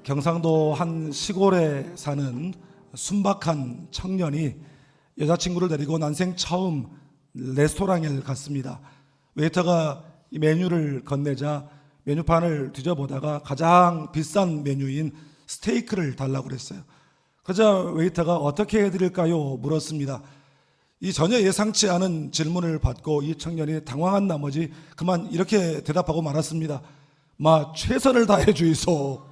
경상도 한 시골에 사는 순박한 청년이 여자친구를 데리고 난생 처음 레스토랑에 갔습니다. 웨이터가 이 메뉴를 건네자 메뉴판을 뒤져보다가 가장 비싼 메뉴인 스테이크를 달라고 그랬어요. 그러자 웨이터가 어떻게 해드릴까요? 물었습니다. 이 전혀 예상치 않은 질문을 받고 이 청년이 당황한 나머지 그만 이렇게 대답하고 말았습니다. 최선을 다해 주이소.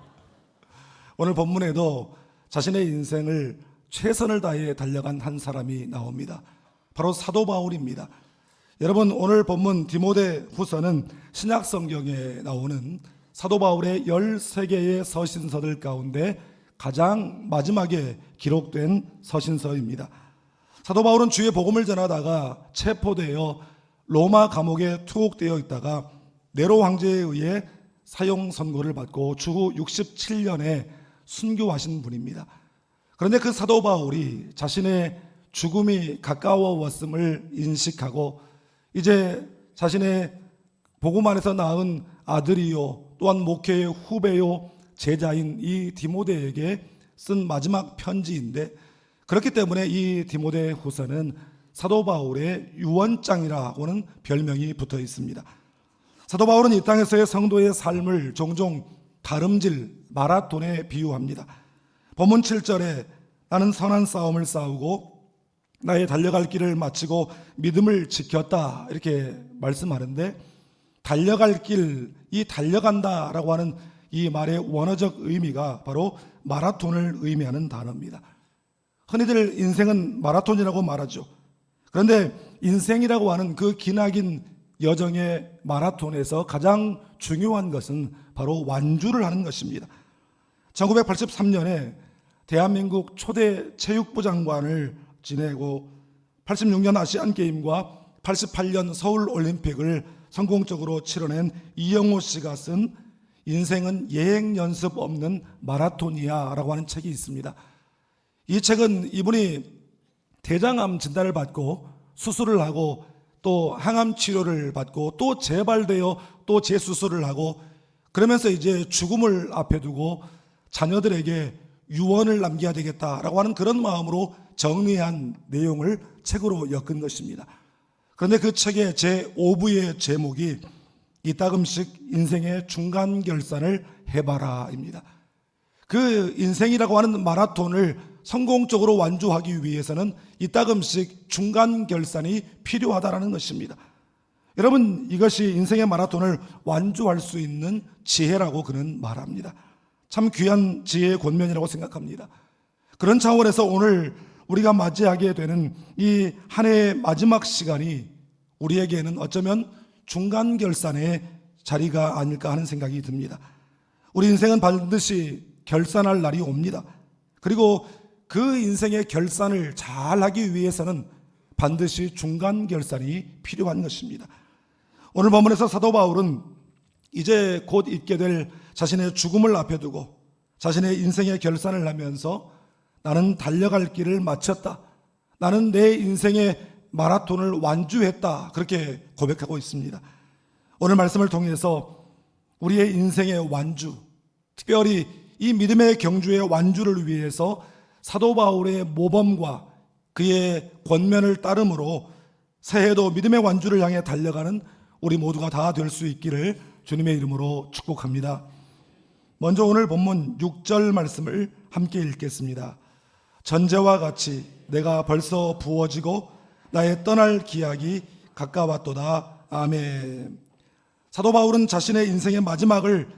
오늘 본문에도 자신의 인생을 최선을 다해 달려간 한 사람이 나옵니다. 바로 사도 바울입니다. 여러분, 오늘 본문 디모데 후서는 신약 성경에 나오는 사도 바울의 13개의 서신서들 가운데 가장 마지막에 기록된 서신서입니다. 사도 바울은 주의 복음을 전하다가 체포되어 로마 감옥에 투옥되어 있다가 네로 황제에 의해 사형 선고를 받고 주후 67년에 순교하신 분입니다. 그런데 그 사도 바울이 자신의 죽음이 가까워왔음을 인식하고 이제 자신의 복음 안에서 낳은 아들이요 또한 목회의 후배요 제자인 이 디모데에게 쓴 마지막 편지인데, 그렇기 때문에 이 디모데 후서는 사도 바울의 유언장이라고는 별명이 붙어 있습니다. 사도 바울은 이 땅에서의 성도의 삶을 종종 다름질 마라톤에 비유합니다. 본문 7절에 나는 선한 싸움을 싸우고 나의 달려갈 길을 마치고 믿음을 지켰다 이렇게 말씀하는데, 달려갈 길, 이 달려간다라고 하는 이 말의 원어적 의미가 바로 마라톤을 의미하는 단어입니다. 흔히들 인생은 마라톤이라고 말하죠. 그런데 인생이라고 하는 그 기나긴 여정의 마라톤에서 가장 중요한 것은 바로 완주를 하는 것입니다. 1983년에 대한민국 초대 체육부 장관을 지내고 86년 아시안게임과 88년 서울올림픽을 성공적으로 치러낸 이영호 씨가 쓴 인생은 예행 연습 없는 마라톤이야 라고 하는 책이 있습니다. 이 책은 이분이 대장암 진단을 받고 수술을 하고 또 항암 치료를 받고 또 재발되어 또 재수술을 하고 그러면서 이제 죽음을 앞에 두고 자녀들에게 유언을 남겨야 되겠다라고 하는 그런 마음으로 정리한 내용을 책으로 엮은 것입니다. 그런데 그 책의 제5부의 제목이 이따금씩 인생의 중간 결산을 해봐라입니다. 그 인생이라고 하는 마라톤을 성공적으로 완주하기 위해서는 이따금씩 중간 결산이 필요하다는 것입니다. 여러분, 이것이 인생의 마라톤을 완주할 수 있는 지혜라고 그는 말합니다. 참 귀한 지혜의 권면이라고 생각합니다. 그런 차원에서 오늘 우리가 맞이하게 되는 이 한 해의 마지막 시간이 우리에게는 어쩌면 중간 결산의 자리가 아닐까 하는 생각이 듭니다. 우리 인생은 반드시 결산할 날이 옵니다. 그리고 그 인생의 결산을 잘 하기 위해서는 반드시 중간 결산이 필요한 것입니다. 오늘 본문에서 사도 바울은 이제 곧 있게 될 자신의 죽음을 앞에 두고 자신의 인생의 결산을 하면서 나는 달려갈 길을 마쳤다. 나는 내 인생의 마라톤을 완주했다. 그렇게 고백하고 있습니다. 오늘 말씀을 통해서 우리의 인생의 완주, 특별히 이 믿음의 경주의 완주를 위해서 사도 바울의 모범과 그의 권면을 따름으로 새해도 믿음의 완주를 향해 달려가는 우리 모두가 다 될 수 있기를 주님의 이름으로 축복합니다. 먼저 오늘 본문 6절 말씀을 함께 읽겠습니다. 전제와 같이 내가 벌써 부어지고 나의 떠날 기약이 가까웠도다. 아멘. 사도 바울은 자신의 인생의 마지막을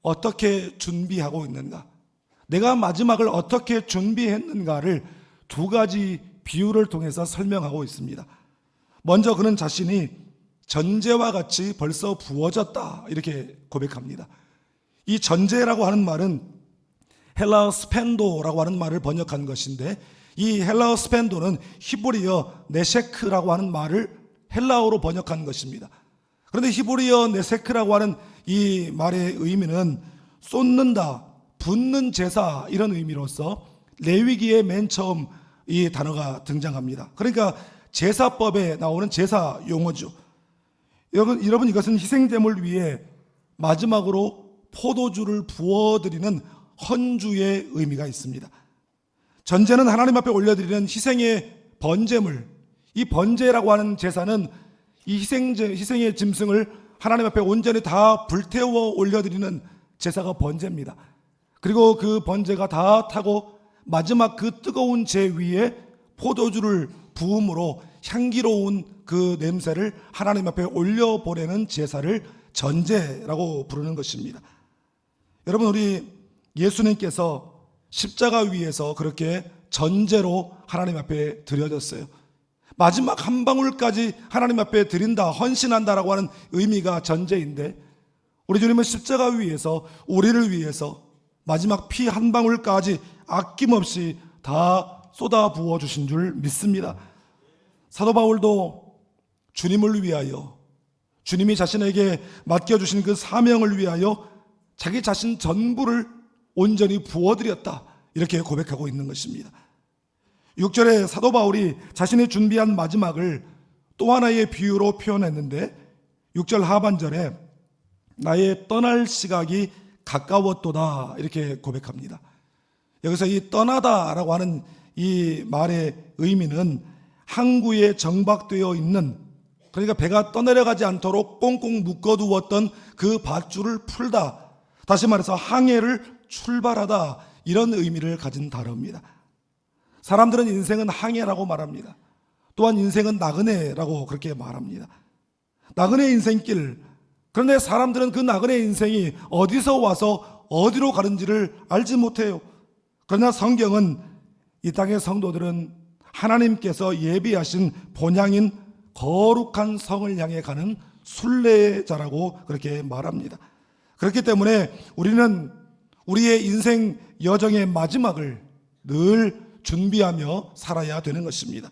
어떻게 준비하고 있는가, 내가 마지막을 어떻게 준비했는가를 두 가지 비유를 통해서 설명하고 있습니다. 먼저 그는 자신이 전제와 같이 벌써 부어졌다 이렇게 고백합니다. 이 전제라고 하는 말은 헬라어 스펜도라고 하는 말을 번역한 것인데, 이 헬라어 스펜도는 히브리어 네세크라고 하는 말을 헬라어로 번역한 것입니다. 그런데 히브리어 네세크라고 하는 이 말의 의미는 쏟는다, 붓는 제사 이런 의미로서 레위기에 맨 처음 이 단어가 등장합니다. 그러니까 제사법에 나오는 제사 용어죠. 여러분 이것은 희생제물 위에 마지막으로 포도주를 부어드리는 헌주의 의미가 있습니다. 전제는 하나님 앞에 올려드리는 희생의 번제물, 이 번제라고 하는 제사는 이 희생의 짐승을 하나님 앞에 온전히 다 불태워 올려드리는 제사가 번제입니다. 그리고 그 번제가 다 타고 마지막 그 뜨거운 재 위에 포도주를 부음으로 향기로운 그 냄새를 하나님 앞에 올려보내는 제사를 전제라고 부르는 것입니다. 여러분, 우리 예수님께서 십자가 위에서 그렇게 전제로 하나님 앞에 드려졌어요. 마지막 한 방울까지 하나님 앞에 드린다, 헌신한다라고 하는 의미가 전제인데, 우리 주님은 십자가 위에서 우리를 위해서 마지막 피 한 방울까지 아낌없이 다 쏟아 부어 주신 줄 믿습니다. 사도 바울도 주님을 위하여, 주님이 자신에게 맡겨주신 그 사명을 위하여 자기 자신 전부를 온전히 부어드렸다, 이렇게 고백하고 있는 것입니다. 6절에 사도 바울이 자신이 준비한 마지막을 또 하나의 비유로 표현했는데, 6절 하반절에 나의 떠날 시각이 가까웠도다, 이렇게 고백합니다. 여기서 이 떠나다라고 하는 이 말의 의미는 항구에 정박되어 있는, 그러니까 배가 떠내려가지 않도록 꽁꽁 묶어두었던 그 밧줄을 풀다, 다시 말해서 항해를 출발하다, 이런 의미를 가진 단어입니다. 사람들은 인생은 항해라고 말합니다. 또한 인생은 나그네라고 그렇게 말합니다. 나그네 인생길, 그런데 사람들은 그 나그네 인생이 어디서 와서 어디로 가는지를 알지 못해요. 그러나 성경은 이 땅의 성도들은 하나님께서 예비하신 본향인 거룩한 성을 향해 가는 순례자라고 그렇게 말합니다. 그렇기 때문에 우리는 우리의 인생 여정의 마지막을 늘 준비하며 살아야 되는 것입니다.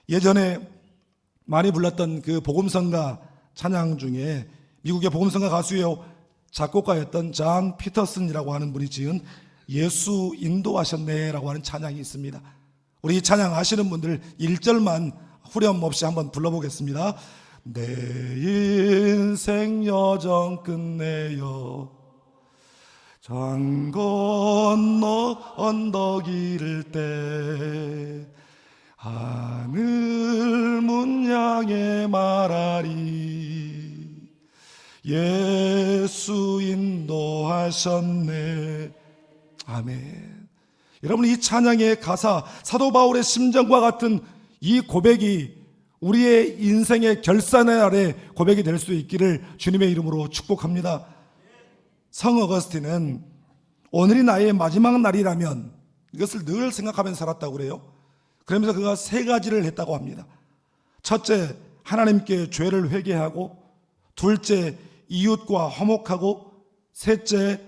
예전에 많이 불렀던 그 복음성가 찬양 중에 미국의 복음성가 가수요 작곡가였던 존 피터슨이라고 하는 분이 지은 예수 인도하셨네라고 하는 찬양이 있습니다. 우리 이 찬양 아시는 분들 1절만 후렴 없이 한번 불러보겠습니다. 내 인생 여정 끝내요 강 건너 언덕 이를 때 하늘 문 향해 말하리 예수 인도하셨네. 아멘. 여러분, 이 찬양의 가사, 사도 바울의 심정과 같은 이 고백이 우리의 인생의 결산의 아래 고백이 될 수 있기를 주님의 이름으로 축복합니다. 성 어거스틴은 오늘이 나의 마지막 날이라면, 이것을 늘 생각하면서 살았다고 그래요. 그러면서 그가 3가지를 했다고 합니다. 첫째, 하나님께 죄를 회개하고, 둘째, 이웃과 화목하고, 셋째,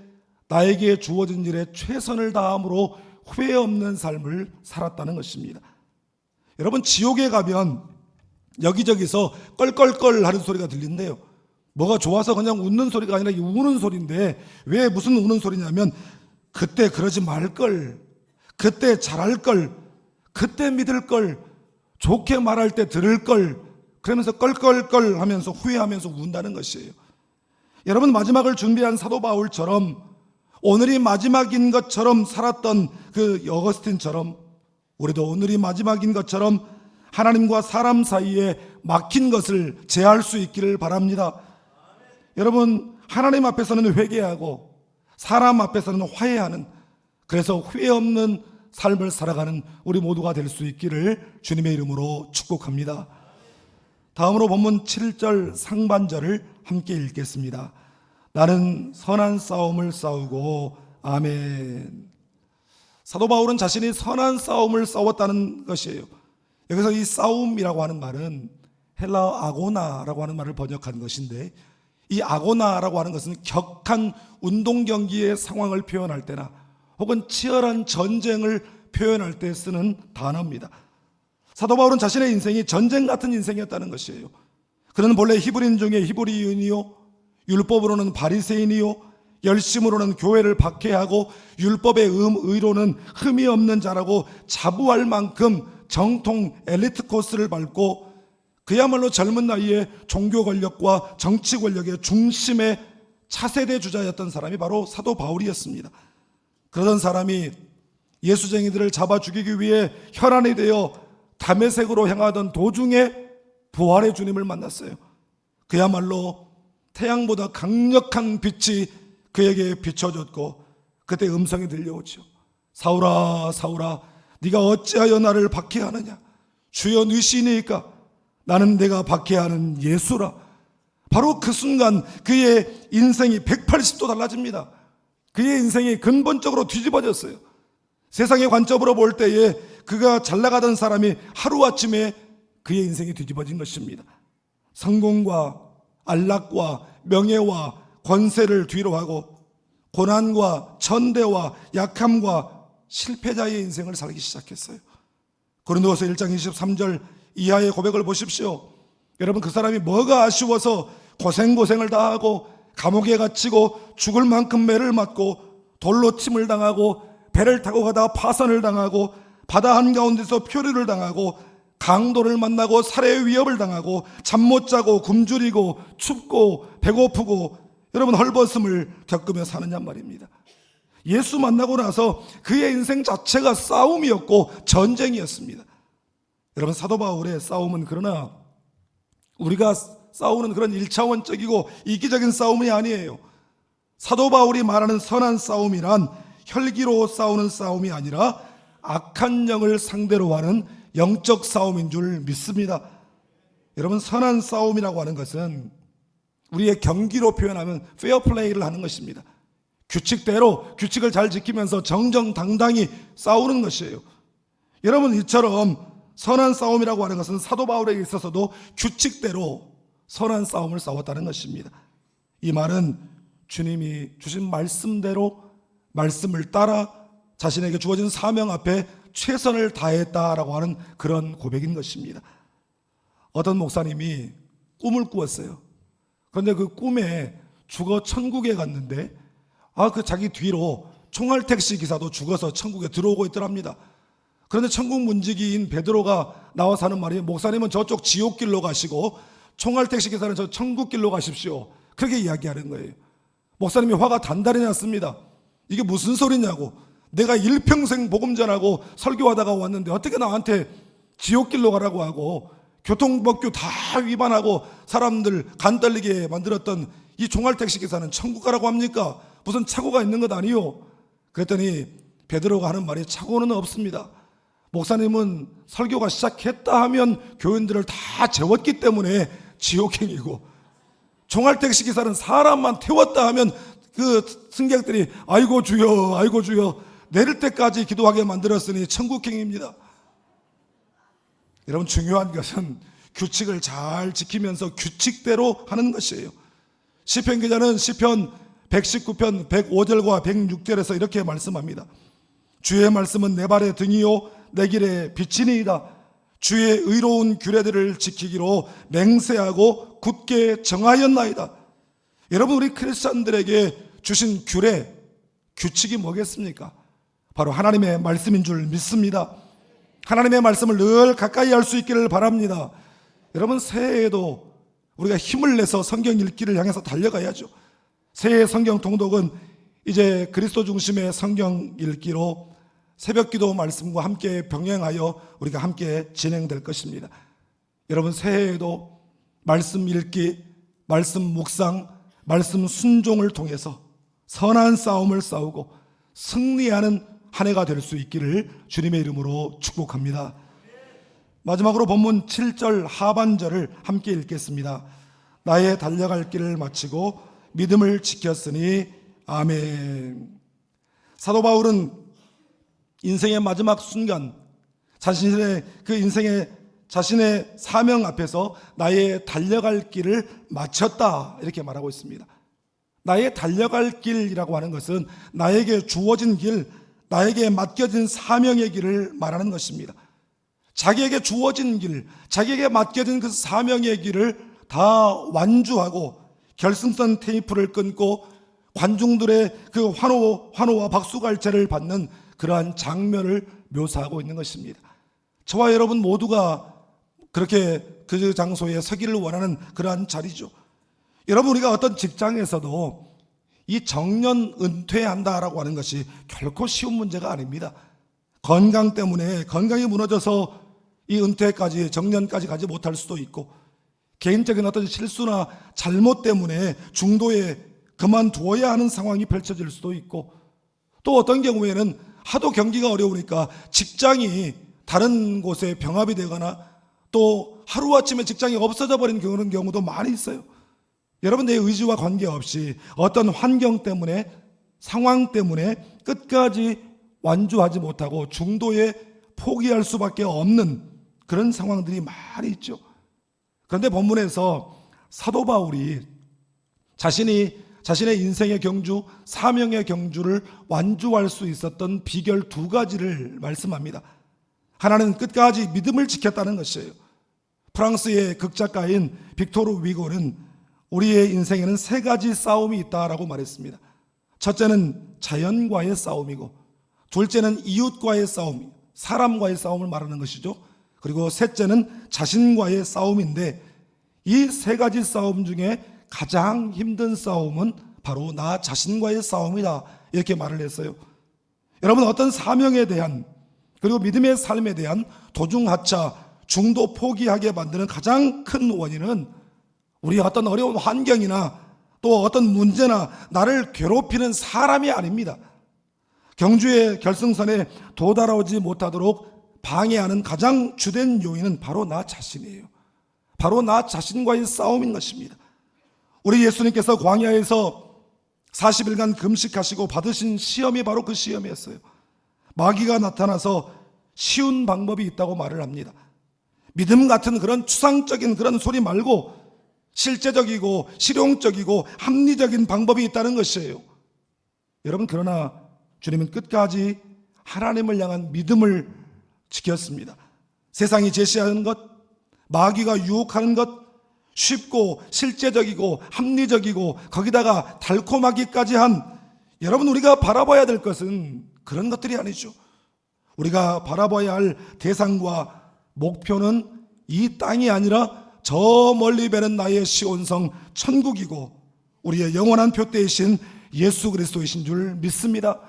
나에게 주어진 일에 최선을 다함으로 후회 없는 삶을 살았다는 것입니다. 여러분, 지옥에 가면 여기저기서 껄껄껄 하는 소리가 들린대요. 뭐가 좋아서 그냥 웃는 소리가 아니라 우는 소리인데, 왜 무슨 우는 소리냐면 그때 그러지 말걸, 그때 잘할걸, 그때 믿을걸, 좋게 말할 때 들을걸, 그러면서 껄껄껄 하면서 후회하면서 운다는 것이에요. 여러분, 마지막을 준비한 사도 바울처럼 오늘이 마지막인 것처럼 살았던 그 어거스틴처럼 우리도 오늘이 마지막인 것처럼 하나님과 사람 사이에 막힌 것을 제할 수 있기를 바랍니다. 여러분, 하나님 앞에서는 회개하고 사람 앞에서는 화해하는, 그래서 후회 없는 삶을 살아가는 우리 모두가 될 수 있기를 주님의 이름으로 축복합니다. 다음으로 본문 7절 상반절을 함께 읽겠습니다. 나는 선한 싸움을 싸우고, 아멘. 사도 바울은 자신이 선한 싸움을 싸웠다는 것이에요. 여기서 이 싸움이라고 하는 말은 헬라어 아고나라고 하는 말을 번역한 것인데, 이 아고나라고 하는 것은 격한 운동 경기의 상황을 표현할 때나 혹은 치열한 전쟁을 표현할 때 쓰는 단어입니다. 사도 바울은 자신의 인생이 전쟁 같은 인생이었다는 것이에요. 그는 본래 히브리인 중에 히브리인이요, 율법으로는 바리새인이요, 열심으로는 교회를 박해하고 율법의 의로는 흠이 없는 자라고 자부할 만큼 정통 엘리트 코스를 밟고 그야말로 젊은 나이에 종교 권력과 정치 권력의 중심의 차세대 주자였던 사람이 바로 사도 바울이었습니다. 그러던 사람이 예수쟁이들을 잡아 죽이기 위해 혈안이 되어 다메섹으로 향하던 도중에 부활의 주님을 만났어요. 그야말로 태양보다 강력한 빛이 그에게 비춰졌고 그때 음성이 들려오죠. 사울아 사울아 네가 어찌하여 나를 박해하느냐. 주여 네시니까 나는 내가 박해하는 예수라. 바로 그 순간 그의 인생이 180도 달라집니다. 그의 인생이 근본적으로 뒤집어졌어요. 세상의 관점으로 볼 때에 그가 잘 나가던 사람이 하루아침에 그의 인생이 뒤집어진 것입니다. 성공과 안락과 명예와 권세를 뒤로하고 고난과 천대와 약함과 실패자의 인생을 살기 시작했어요. 고린도후서 1장 23절 이하의 고백을 보십시오. 여러분, 그 사람이 뭐가 아쉬워서 고생을 다 하고 감옥에 갇히고 죽을 만큼 매를 맞고 돌로 침을 당하고 배를 타고 가다가 파선을 당하고 바다 한가운데서 표류를 당하고 강도를 만나고 살해의 위협을 당하고 잠 못 자고 굶주리고 춥고 배고프고 여러분 헐벗음을 겪으며 사느냐 말입니다. 예수 만나고 나서 그의 인생 자체가 싸움이었고 전쟁이었습니다. 여러분, 사도 바울의 싸움은 그러나 우리가 싸우는 그런 1차원적이고 이기적인 싸움이 아니에요. 사도 바울이 말하는 선한 싸움이란 혈기로 싸우는 싸움이 아니라 악한 영을 상대로 하는 영적 싸움인 줄 믿습니다. 여러분, 선한 싸움이라고 하는 것은 우리의 경기로 표현하면 페어플레이를 하는 것입니다. 규칙대로 규칙을 잘 지키면서 정정당당히 싸우는 것이에요. 여러분, 이처럼 선한 싸움이라고 하는 것은 사도 바울에게 있어서도 규칙대로 선한 싸움을 싸웠다는 것입니다. 이 말은 주님이 주신 말씀대로 말씀을 따라 자신에게 주어진 사명 앞에 최선을 다했다라고 하는 그런 고백인 것입니다. 어떤 목사님이 꿈을 꾸었어요. 그런데 그 꿈에 죽어 천국에 갔는데 그 자기 뒤로 총알택시 기사도 죽어서 천국에 들어오고 있더랍니다. 그런데 천국 문지기인 베드로가 나와서 하는 말이, 목사님은 저쪽 지옥길로 가시고 총알택시 기사는 저 천국길로 가십시오. 그렇게 이야기하는 거예요. 목사님이 화가 단단히 났습니다. 이게 무슨 소리냐고. 내가 일평생 복음 전하고 설교하다가 왔는데 어떻게 나한테 지옥길로 가라고 하고 교통법규 다 위반하고 사람들 간 떨리게 만들었던 이 총알택시 기사는 천국 가라고 합니까? 무슨 착오가 있는 것 아니요? 그랬더니 베드로가 하는 말이 착오는 없습니다. 목사님은 설교가 시작했다 하면 교인들을 다 재웠기 때문에 지옥행이고, 총알택시 기사는 사람만 태웠다 하면 그 승객들이 아이고 주여 아이고 주여 내릴 때까지 기도하게 만들었으니 천국행입니다. 여러분, 중요한 것은 규칙을 잘 지키면서 규칙대로 하는 것이에요. 시편 기자는 시편 119편 105절과 106절에서 이렇게 말씀합니다. 주의 말씀은 내 발의 등이요 내 길의 빛이니이다. 주의 의로운 규례들을 지키기로 맹세하고 굳게 정하였나이다. 여러분, 우리 크리스찬들에게 주신 규례, 규칙이 뭐겠습니까? 바로 하나님의 말씀인 줄 믿습니다. 하나님의 말씀을 늘 가까이 할 수 있기를 바랍니다. 여러분, 새해에도 우리가 힘을 내서 성경 읽기를 향해서 달려가야죠. 새해 성경 통독은 이제 그리스도 중심의 성경 읽기로 새벽기도 말씀과 함께 병행하여 우리가 함께 진행될 것입니다. 여러분, 새해에도 말씀 읽기, 말씀 묵상, 말씀 순종을 통해서 선한 싸움을 싸우고 승리하는 한 해가 될 수 있기를 주님의 이름으로 축복합니다. 마지막으로 본문 7절 하반절을 함께 읽겠습니다. 나의 달려갈 길을 마치고 믿음을 지켰으니 아멘. 사도 바울은 인생의 마지막 순간 자신의 자신의 사명 앞에서 나의 달려갈 길을 마쳤다 이렇게 말하고 있습니다. 나의 달려갈 길이라고 하는 것은 나에게 주어진 길, 나에게 맡겨진 사명의 길을 말하는 것입니다. 자기에게 주어진 길, 자기에게 맡겨진 그 사명의 길을 다 완주하고 결승선 테이프를 끊고 관중들의 그 환호와 박수갈채를 받는 그러한 장면을 묘사하고 있는 것입니다. 저와 여러분 모두가 그렇게 그 장소에 서기를 원하는 그러한 자리죠. 여러분, 우리가 어떤 직장에서도 이 정년 은퇴한다라고 하는 것이 결코 쉬운 문제가 아닙니다. 건강 때문에 건강이 무너져서 이 은퇴까지 정년까지 가지 못할 수도 있고, 개인적인 어떤 실수나 잘못 때문에 중도에 그만두어야 하는 상황이 펼쳐질 수도 있고, 또 어떤 경우에는 하도 경기가 어려우니까 직장이 다른 곳에 병합이 되거나 또 하루아침에 직장이 없어져 버린 그런 경우도 많이 있어요. 여러분, 내 의지와 관계없이 어떤 환경 때문에, 상황 때문에 끝까지 완주하지 못하고 중도에 포기할 수밖에 없는 그런 상황들이 많이 있죠. 그런데 본문에서 사도 바울이 자신의 인생의 경주, 사명의 경주를 완주할 수 있었던 비결 두 가지를 말씀합니다. 하나는 끝까지 믿음을 지켰다는 것이에요. 프랑스의 극작가인 빅토르 위고는 우리의 인생에는 세 가지 싸움이 있다라고 말했습니다. 첫째는 자연과의 싸움이고, 둘째는 이웃과의 싸움, 사람과의 싸움을 말하는 것이죠. 그리고 셋째는 자신과의 싸움인데, 이 세 가지 싸움 중에 가장 힘든 싸움은 바로 나 자신과의 싸움이다, 이렇게 말을 했어요. 여러분, 어떤 사명에 대한, 그리고 믿음의 삶에 대한 도중하차, 중도 포기하게 만드는 가장 큰 원인은 우리 어떤 어려운 환경이나 또 어떤 문제나 나를 괴롭히는 사람이 아닙니다. 경주의 결승선에 도달하지 못하도록 방해하는 가장 주된 요인은 바로 나 자신이에요. 바로 나 자신과의 싸움인 것입니다. 우리 예수님께서 광야에서 40일간 금식하시고 받으신 시험이 바로 그 시험이었어요. 마귀가 나타나서 쉬운 방법이 있다고 말을 합니다. 믿음 같은 그런 추상적인 그런 소리 말고 실제적이고 실용적이고 합리적인 방법이 있다는 것이에요. 여러분, 그러나 주님은 끝까지 하나님을 향한 믿음을 지켰습니다. 세상이 제시하는 것, 마귀가 유혹하는 것, 쉽고 실제적이고 합리적이고 거기다가 달콤하기까지 한, 여러분, 우리가 바라봐야 될 것은 그런 것들이 아니죠. 우리가 바라봐야 할 대상과 목표는 이 땅이 아니라 저 멀리 배는 나의 시온성 천국이고 우리의 영원한 표대이신 예수 그리스도이신 줄 믿습니다.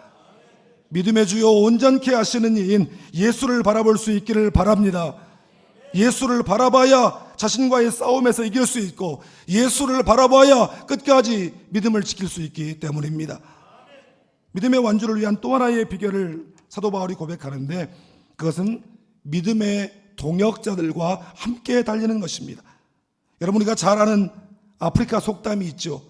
믿음의 주요 온전케 하시는 이인 예수를 바라볼 수 있기를 바랍니다. 예수를 바라봐야 자신과의 싸움에서 이길 수 있고, 예수를 바라봐야 끝까지 믿음을 지킬 수 있기 때문입니다. 믿음의 완주를 위한 또 하나의 비결을 사도 바울이 고백하는데, 그것은 믿음의 동역자들과 함께 달리는 것입니다. 여러분, 우리가 잘 아는 아프리카 속담이 있죠.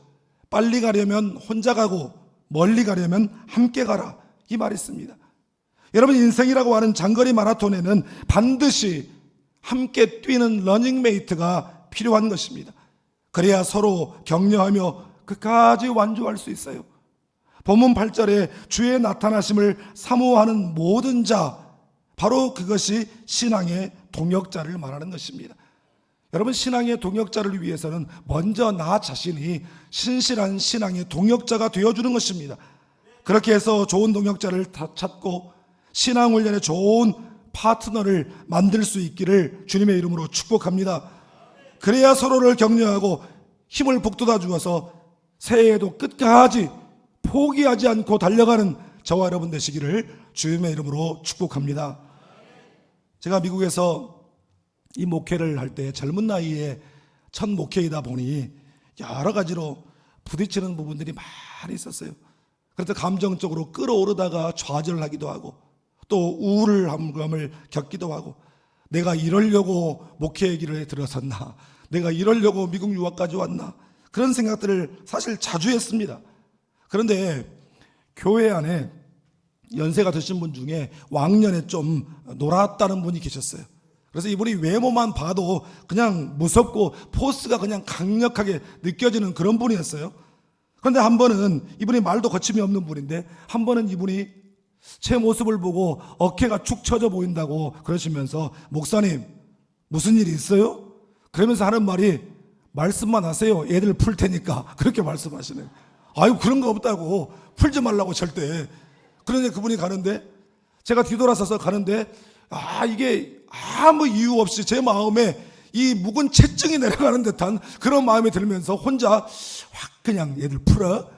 빨리 가려면 혼자 가고 멀리 가려면 함께 가라, 이 말이 있습니다. 여러분, 인생이라고 하는 장거리 마라톤에는 반드시 함께 뛰는 러닝메이트가 필요한 것입니다. 그래야 서로 격려하며 끝까지 완주할 수 있어요. 본문 8절에 주의 나타나심을 사모하는 모든 자, 바로 그것이 신앙의 동역자를 말하는 것입니다. 여러분, 신앙의 동역자를 위해서는 먼저 나 자신이 신실한 신앙의 동역자가 되어주는 것입니다. 그렇게 해서 좋은 동역자를 찾고 신앙훈련에 좋은 파트너를 만들 수 있기를 주님의 이름으로 축복합니다. 그래야 서로를 격려하고 힘을 북돋아 주어서 새해에도 끝까지 포기하지 않고 달려가는 저와 여러분 되시기를 주님의 이름으로 축복합니다. 제가 미국에서 이 목회를 할 때 젊은 나이에 첫 목회이다 보니 여러 가지로 부딪히는 부분들이 많이 있었어요. 그래서 감정적으로 끌어오르다가 좌절하기도 하고 또 우울함을 겪기도 하고, 내가 이러려고 목회의 길에 들어섰나, 내가 이러려고 미국 유학까지 왔나, 그런 생각들을 사실 자주 했습니다. 그런데 교회 안에 연세가 드신 분 중에 왕년에 좀 놀았다는 분이 계셨어요. 그래서 이분이 외모만 봐도 그냥 무섭고 포스가 그냥 강력하게 느껴지는 그런 분이었어요. 그런데 한 번은, 이분이 말도 거침이 없는 분인데, 한 번은 이분이 제 모습을 보고 어깨가 축 처져 보인다고 그러시면서, 목사님 무슨 일이 있어요? 그러면서 하는 말이, 말씀만 하세요, 애들 풀 테니까, 그렇게 말씀하시네요. 아유, 그런 거 없다고, 풀지 말라고 절대. 그런데 그분이 가는데, 제가 뒤돌아서서 가는데, 이게 아무 이유 없이 제 마음에 이 묵은 채증이 내려가는 듯한 그런 마음이 들면서 혼자 확 그냥 애들 풀어,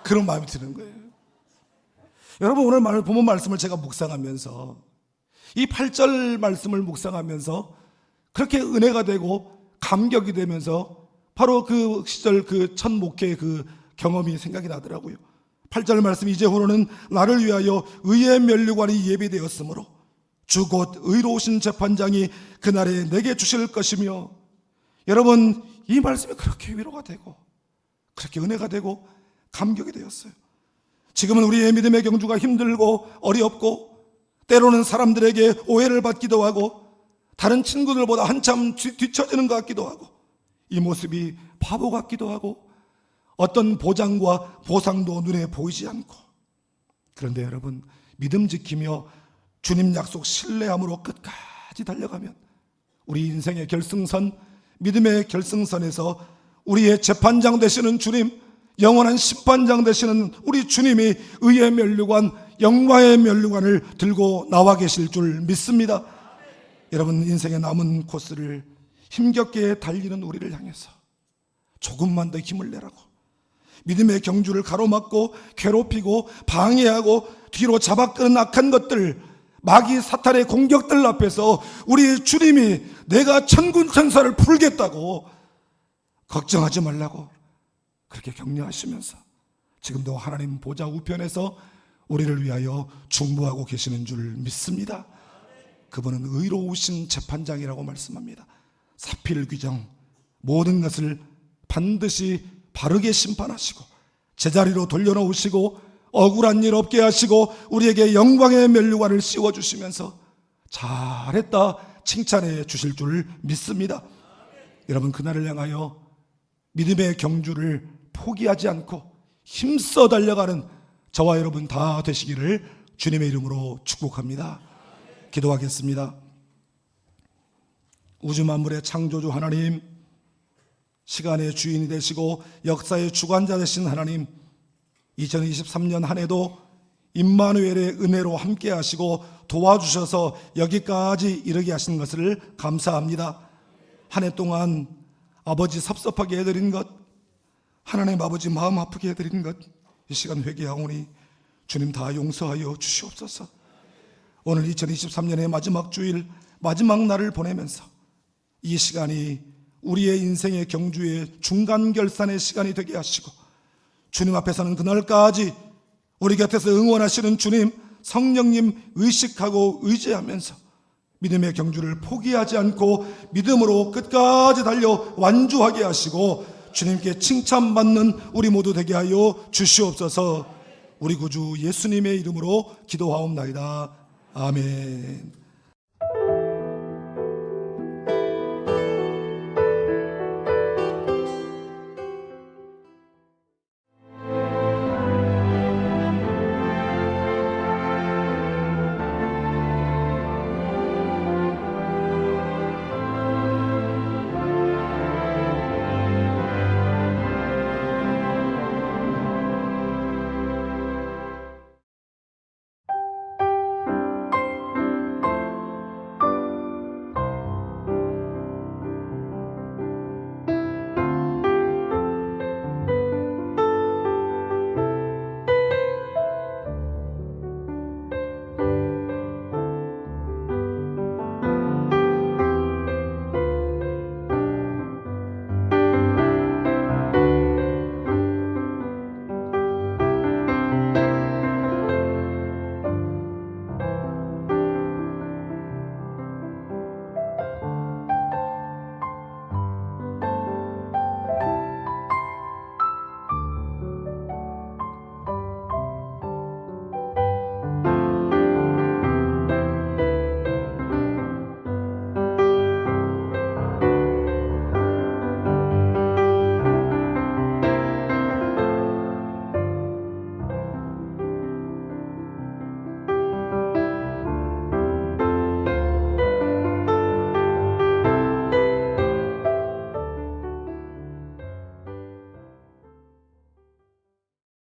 그런 마음이 드는 거예요. 여러분, 오늘 본문 말씀을 제가 묵상하면서 이 8절 말씀을 묵상하면서 그렇게 은혜가 되고 감격이 되면서 바로 그 시절 그 첫 목회의 그 경험이 생각이 나더라고요. 8절 말씀, 이제후로는 나를 위하여 의의 면류관이 예비되었으므로 주 곧 의로우신 재판장이 그날에 내게 주실 것이며. 여러분, 이 말씀이 그렇게 위로가 되고 그렇게 은혜가 되고 감격이 되었어요. 지금은 우리의 믿음의 경주가 힘들고 어렵고 때로는 사람들에게 오해를 받기도 하고 다른 친구들보다 한참 뒤처지는 것 같기도 하고 이 모습이 바보 같기도 하고 어떤 보장과 보상도 눈에 보이지 않고, 그런데 여러분, 믿음 지키며 주님 약속 신뢰함으로 끝까지 달려가면 우리 인생의 결승선, 믿음의 결승선에서 우리의 재판장 되시는 주님, 영원한 심판장 되시는 우리 주님이 의의 면류관, 영광의 면류관을 들고 나와 계실 줄 믿습니다. 여러분, 인생의 남은 코스를 힘겹게 달리는 우리를 향해서 조금만 더 힘을 내라고, 믿음의 경주를 가로막고 괴롭히고 방해하고 뒤로 잡아끄는 악한 것들, 마귀 사탄의 공격들 앞에서 우리 주님이 내가 천군 천사를 풀겠다고, 걱정하지 말라고 그렇게 격려하시면서 지금도 하나님 보좌 우편에서 우리를 위하여 중보하고 계시는 줄 믿습니다. 그분은 의로우신 재판장이라고 말씀합니다. 사필 규정, 모든 것을 반드시 바르게 심판하시고 제자리로 돌려놓으시고 억울한 일 없게 하시고 우리에게 영광의 면류관을 씌워주시면서 잘했다 칭찬해 주실 줄 믿습니다. 여러분, 그날을 향하여 믿음의 경주를 포기하지 않고 힘써 달려가는 저와 여러분 다 되시기를 주님의 이름으로 축복합니다. 기도하겠습니다. 우주 만물의 창조주 하나님, 시간의 주인이 되시고 역사의 주관자 되신 하나님, 2023년 한 해도 임마누엘의 은혜로 함께 하시고 도와주셔서 여기까지 이르게 하신 것을 감사합니다. 한 해 동안 아버지 섭섭하게 해드린 것, 하나님 아버지 마음 아프게 해드린 것, 이 시간 회개하오니 주님 다 용서하여 주시옵소서. 오늘 2023년의 마지막 주일, 마지막 날을 보내면서 이 시간이 우리의 인생의 경주의 중간 결산의 시간이 되게 하시고 주님 앞에서는 그날까지 우리 곁에서 응원하시는 주님, 성령님 의식하고 의지하면서 믿음의 경주를 포기하지 않고 믿음으로 끝까지 달려 완주하게 하시고 주님께 칭찬받는 우리 모두 되게 하여 주시옵소서. 우리 구주 예수님의 이름으로 기도하옵나이다. 아멘.